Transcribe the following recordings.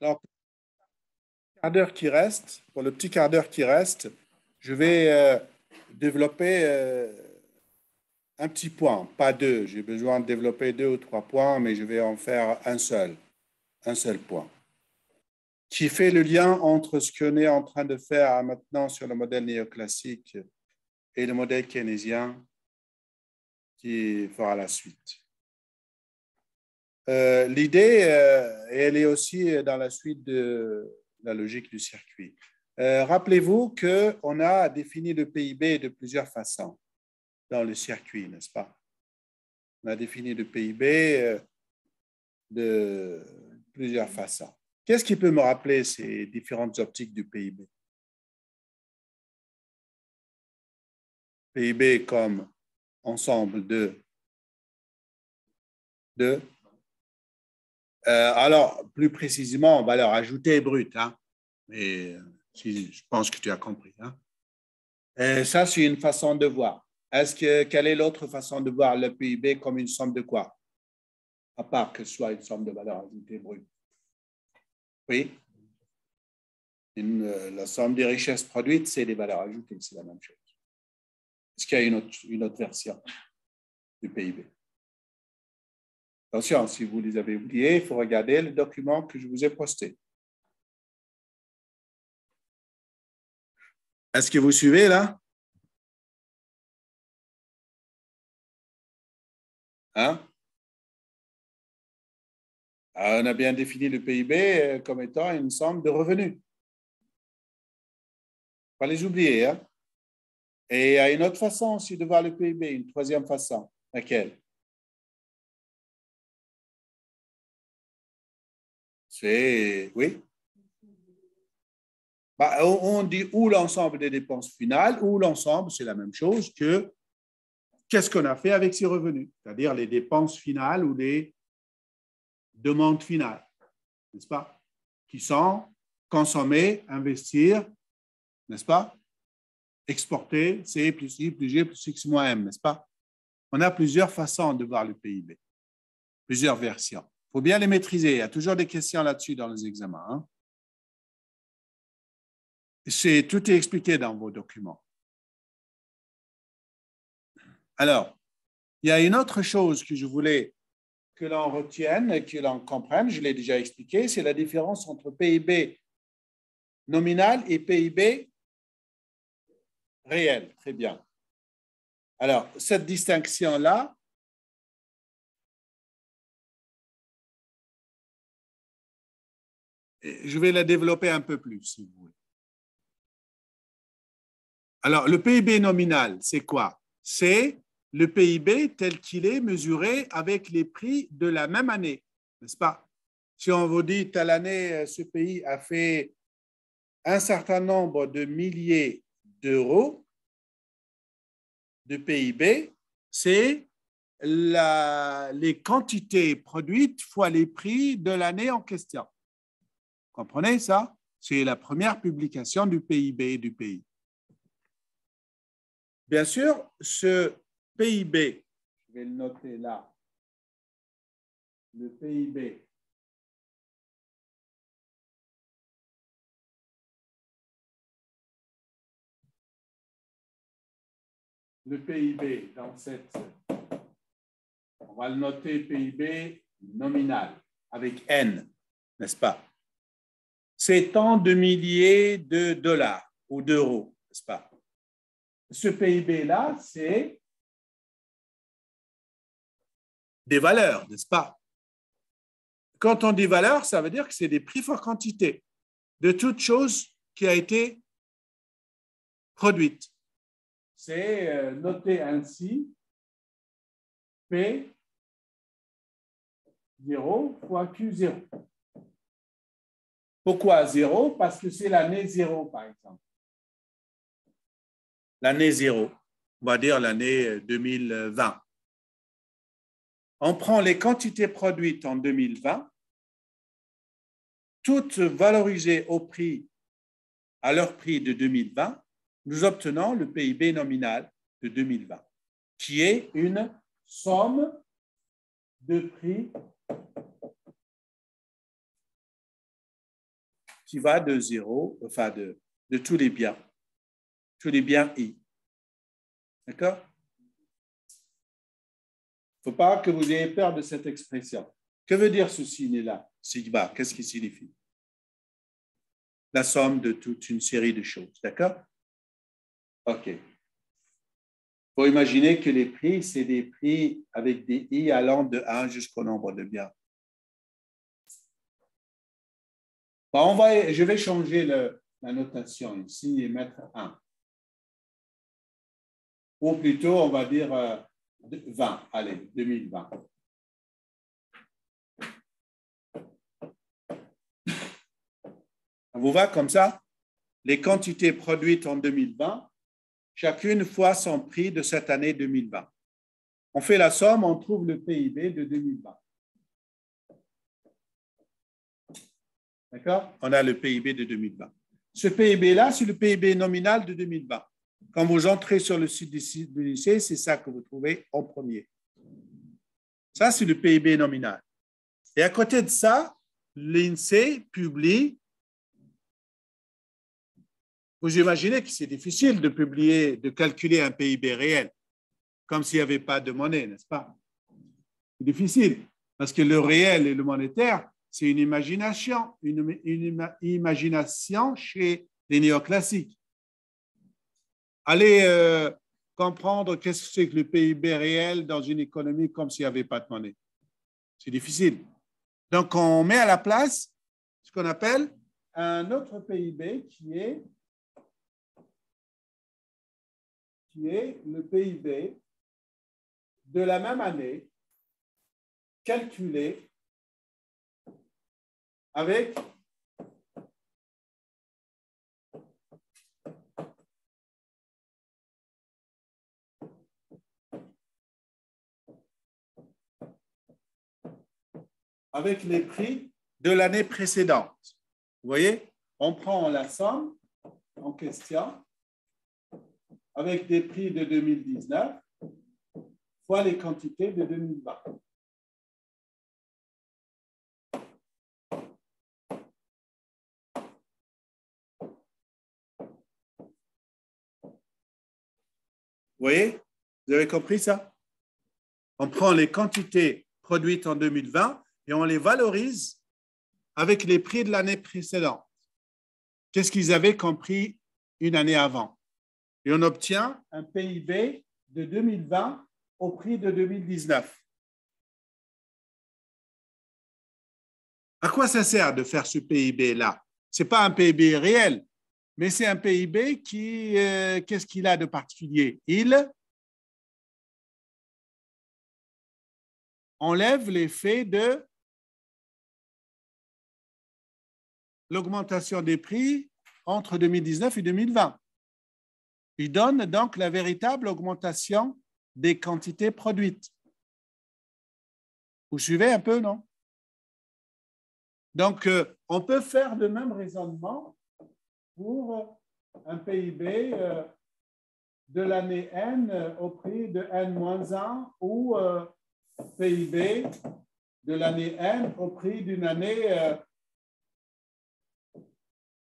Alors, pour le petit quart d'heure qui reste, je vais développer un petit point, pas deux. J'ai besoin de développer deux ou trois points, mais je vais en faire un seul point, qui fait le lien entre ce qu'on est en train de faire maintenant sur le modèle néoclassique et le modèle keynésien qui fera la suite. L'idée, elle est aussi dans la suite de la logique du circuit. Rappelez-vous qu'on a défini le PIB de plusieurs façons dans le circuit, n'est-ce pas? On a défini le PIB de plusieurs façons. Qu'est-ce qui peut me rappeler ces différentes optiques du PIB? PIB comme ensemble de alors, plus précisément, valeur ajoutée brute, hein? Mais je pense que tu as compris. Hein? Et ça, c'est une façon de voir. Quelle est l'autre façon de voir le PIB comme une somme de quoi? À part que ce soit une somme de valeur ajoutée brute. Oui. La somme des richesses produites, c'est des valeurs ajoutées, c'est la même chose. Est-ce qu'il y a une autre version du PIB? Attention, si vous les avez oubliés, il faut regarder le document que je vous ai posté. Est-ce que vous suivez là? Hein? On a bien défini le PIB comme étant une somme de revenus. Il ne faut pas les oublier. Hein? Et il y a une autre façon aussi de voir le PIB, une troisième façon. Laquelle? C'est, oui. On dit ou l'ensemble des dépenses finales, ou l'ensemble, c'est la même chose que qu'est-ce qu'on a fait avec ces revenus, c'est-à-dire les dépenses finales ou les demandes finales, n'est-ce pas? Qui sont consommer, investir, n'est-ce pas? Exporter, C plus I plus G plus X moins M, n'est-ce pas? On a plusieurs façons de voir le PIB, plusieurs versions. Il faut bien les maîtriser. Il y a toujours des questions là-dessus dans les examens. Hein? Tout est expliqué dans vos documents. Alors, il y a une autre chose que je voulais que l'on retienne, que l'on comprenne, je l'ai déjà expliqué, c'est la différence entre PIB nominal et PIB réel. Très bien. Alors, cette distinction-là, je vais la développer un peu plus, si vous voulez. Alors, le PIB nominal, c'est quoi? C'est le PIB tel qu'il est mesuré avec les prix de la même année, n'est-ce pas? Si on vous dit, telle année, ce pays a fait un certain nombre de milliers d'euros de PIB, c'est les quantités produites fois les prix de l'année en question. Vous comprenez ça? C'est la première publication du PIB du pays. Bien sûr, ce PIB, je vais le noter là, le PIB dans cette, on va le noter PIB nominal avec N, n'est-ce pas? C'est tant de milliers de dollars ou d'euros, n'est-ce pas? Ce PIB-là, c'est des valeurs, n'est-ce pas? Quand on dit valeur, ça veut dire que c'est des prix fois quantité de toute chose qui a été produite. C'est noté ainsi P0 fois Q0. Pourquoi 0? Parce que c'est l'année 0, par exemple. L'année 0, on va dire l'année 2020. On prend les quantités produites en 2020, toutes valorisées au prix, à leur prix de 2020, nous obtenons le PIB nominal de 2020, qui est une somme de prix qui va de zéro, enfin de tous les biens I. D'accord? Il ne faut pas que vous ayez peur de cette expression. Que veut dire ce signe-là, sigma? Qu'est-ce qu'il signifie? La somme de toute une série de choses. D'accord? OK. Il faut imaginer que les prix, c'est des prix avec des I allant de 1 jusqu'au nombre de biens. Bon, je vais changer la notation ici et mettre 1. Ou plutôt, on va dire 20. Allez, 2020. Ça vous va comme ça? Les quantités produites en 2020, chacune fois son prix de cette année 2020. On fait la somme, on trouve le PIB de 2020. D'accord? On a le PIB de 2020. Ce PIB-là, c'est le PIB nominal de 2020. Quand vous entrez sur le site du lycée, c'est ça que vous trouvez en premier. Ça, c'est le PIB nominal. Et à côté de ça, l'INSEE publie. Vous imaginez que c'est difficile de calculer un PIB réel, comme s'il n'y avait pas de monnaie, n'est-ce pas? C'est difficile, parce que le réel et le monétaire, c'est une imagination chez les néoclassiques. Allez comprendre qu'est-ce que c'est que le PIB réel dans une économie comme s'il n'y avait pas de monnaie. C'est difficile. Donc, on met à la place ce qu'on appelle un autre PIB qui est le PIB de la même année calculé avec les prix de l'année précédente. Vous voyez, on prend la somme en question avec des prix de 2019 fois les quantités de 2020. Vous voyez? Vous avez compris ça? On prend les quantités produites en 2020 et on les valorise avec les prix de l'année précédente. Qu'est-ce qu'ils avaient compris une année avant? Et on obtient un PIB de 2020 au prix de 2019. À quoi ça sert de faire ce PIB-là? Ce n'est pas un PIB réel, mais c'est un PIB qui, qu'est-ce qu'il a de particulier? Il enlève l'effet de l'augmentation des prix entre 2019 et 2020. Il donne donc la véritable augmentation des quantités produites. Vous suivez un peu, non? Donc, on peut faire le même raisonnement pour un PIB de l'année N au prix de N-1 ou PIB de l'année N au prix d'une année,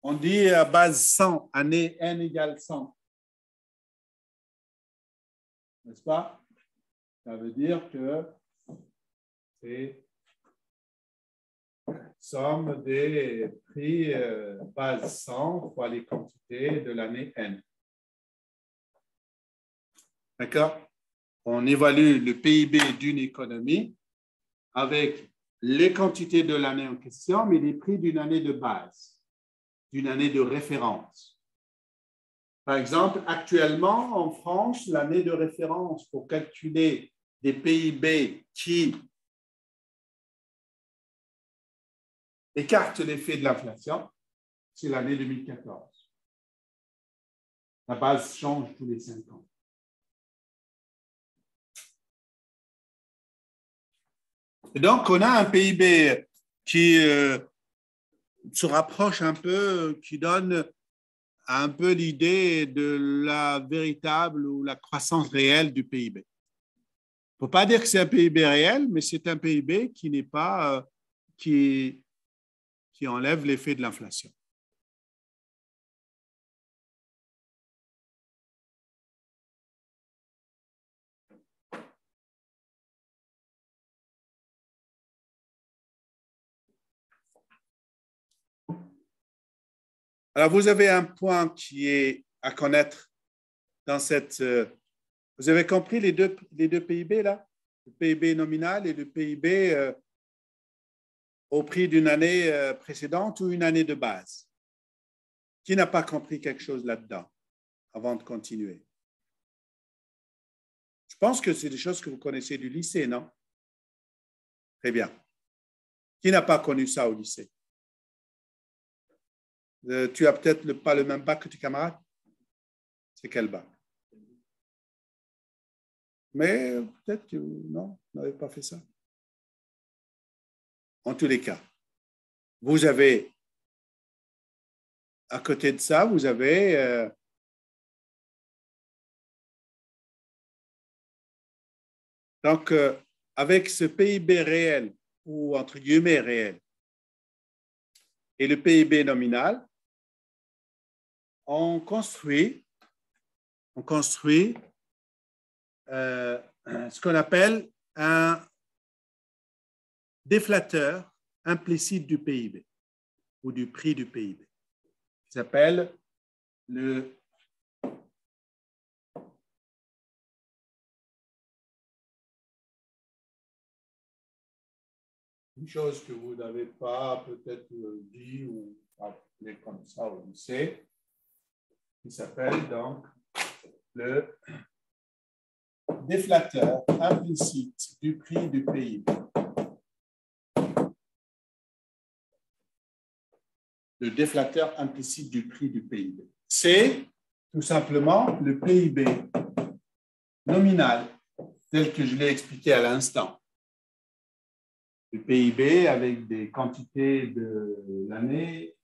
on dit à base 100, année N égale 100. N'est-ce pas? Ça veut dire que c'est somme des prix base 100 fois les quantités de l'année N. D'accord? On évalue le PIB d'une économie avec les quantités de l'année en question, mais les prix d'une année de base, d'une année de référence. Par exemple, actuellement, en France, l'année de référence pour calculer des PIB qui écartent l'effet de l'inflation, c'est l'année 2014. La base change tous les 5 ans. Et donc, on a un PIB qui se rapproche un peu, qui donne un peu l'idée de la véritable ou la croissance réelle du PIB. Il ne faut pas dire que c'est un PIB réel, mais c'est un PIB qui n'est pas, qui enlève l'effet de l'inflation. Alors, vous avez un point qui est à connaître dans cette... vous avez compris les deux PIB, là? Le PIB nominal et le PIB au prix d'une année précédente ou une année de base. Qui n'a pas compris quelque chose là-dedans avant de continuer? Je pense que c'est des choses que vous connaissez du lycée, non? Très bien. Qui n'a pas connu ça au lycée? Tu as peut-être pas le même bac que tes camarades? C'est quel bac? Mais peut-être que non, vous n'avez pas fait ça. En tous les cas, vous avez, à côté de ça, vous avez donc, avec ce PIB réel, ou entre guillemets réel, et le PIB nominal, on construit ce qu'on appelle un déflateur implicite du PIB ou du prix du PIB. Il s'appelle le une chose que vous n'avez pas peut-être dit ou appelé comme ça au lycée, qui s'appelle donc le déflateur implicite du prix du PIB. Le déflateur implicite du prix du PIB. C'est tout simplement le PIB nominal, tel que je l'ai expliqué à l'instant. Le PIB avec des quantités de l'année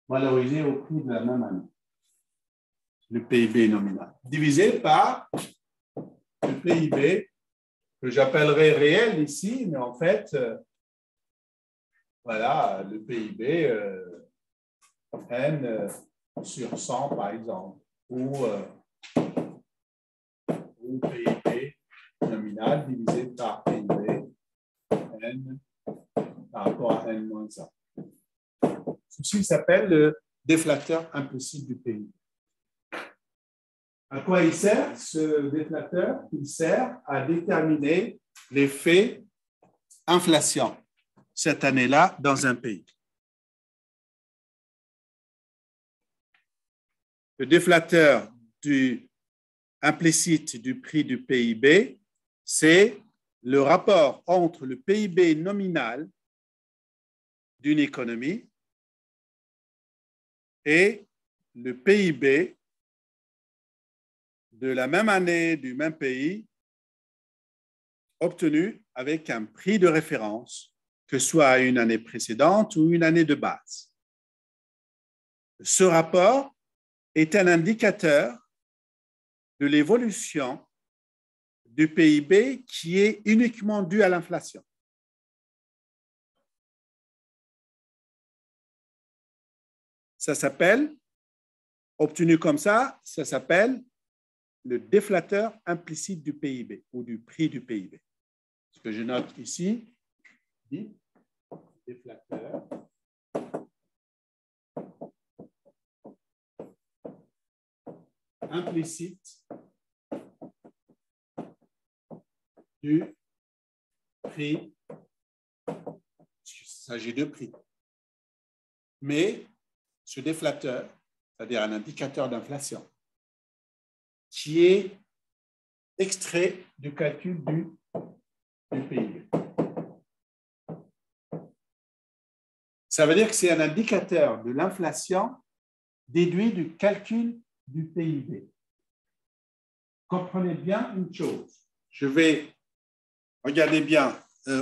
valorisées au prix de la même année. Le PIB nominal. Divisé par le PIB que j'appellerai réel ici, mais en fait, voilà, le PIB N sur 100, par exemple, ou PIB nominal divisé par PIB N par rapport à N-1. Ceci s'appelle le déflateur implicite du PIB. À quoi il sert, ce déflateur? Il sert à déterminer l'effet inflation cette année-là dans un pays. Le déflateur implicite du prix du PIB, c'est le rapport entre le PIB nominal d'une économie et le PIB de la même année du même pays obtenu avec un prix de référence, que ce soit une année précédente ou une année de base. Ce rapport est un indicateur de l'évolution du PIB qui est uniquement dû à l'inflation. Ça s'appelle, obtenu comme ça s'appelle le déflateur implicite du PIB ou du prix du PIB. Ce que je note ici, dit déflateur implicite du prix. Il s'agit de prix. Mais ce déflateur, c'est-à-dire un indicateur d'inflation, qui est extrait du calcul du PIB. Ça veut dire que c'est un indicateur de l'inflation déduit du calcul du PIB. Comprenez bien une chose. Je vais, regardez bien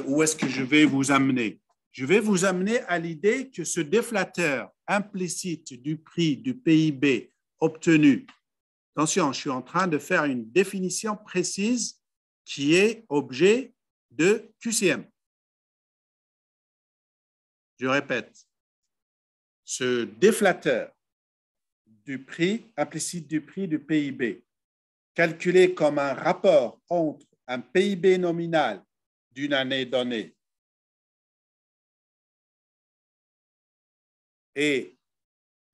où est-ce que je vais vous amener. Je vais vous amener à l'idée que ce déflateur implicite du prix du PIB obtenu, attention, je suis en train de faire une définition précise qui est objet de QCM. Je répète, ce déflateur du prix implicite du prix du PIB, calculé comme un rapport entre un PIB nominal d'une année donnée et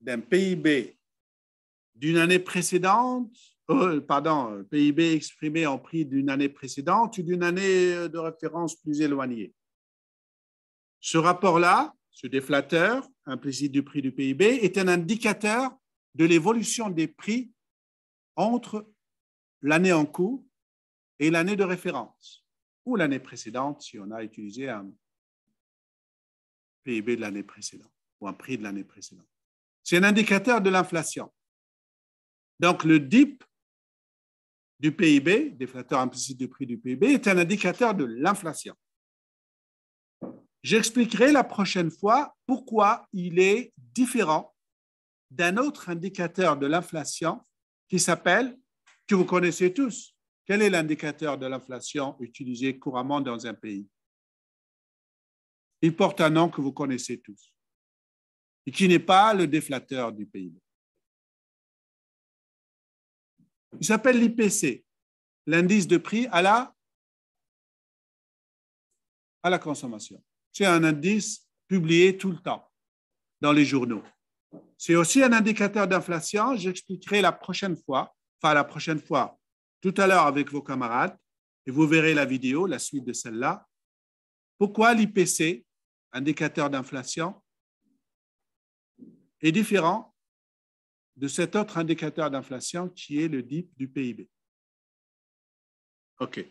d'un PIB d'une année précédente, PIB exprimé en prix d'une année précédente ou d'une année de référence plus éloignée. Ce rapport-là, ce déflateur implicite du prix du PIB, est un indicateur de l'évolution des prix entre l'année en cours et l'année de référence, ou l'année précédente si on a utilisé un PIB de l'année précédente ou un prix de l'année précédente. C'est un indicateur de l'inflation. Donc, le DIP du PIB, déflateur implicite du prix du PIB, est un indicateur de l'inflation. J'expliquerai la prochaine fois pourquoi il est différent d'un autre indicateur de l'inflation qui s'appelle, que vous connaissez tous. Quel est l'indicateur de l'inflation utilisé couramment dans un pays? Il porte un nom que vous connaissez tous et qui n'est pas le déflateur du PIB. Il s'appelle l'IPC, l'indice de prix à la consommation. C'est un indice publié tout le temps dans les journaux. C'est aussi un indicateur d'inflation. J'expliquerai la prochaine fois, tout à l'heure avec vos camarades, et vous verrez la vidéo, la suite de celle-là, pourquoi l'IPC, indicateur d'inflation, est différent de cet autre indicateur d'inflation qui est le DIP du PIB. OK.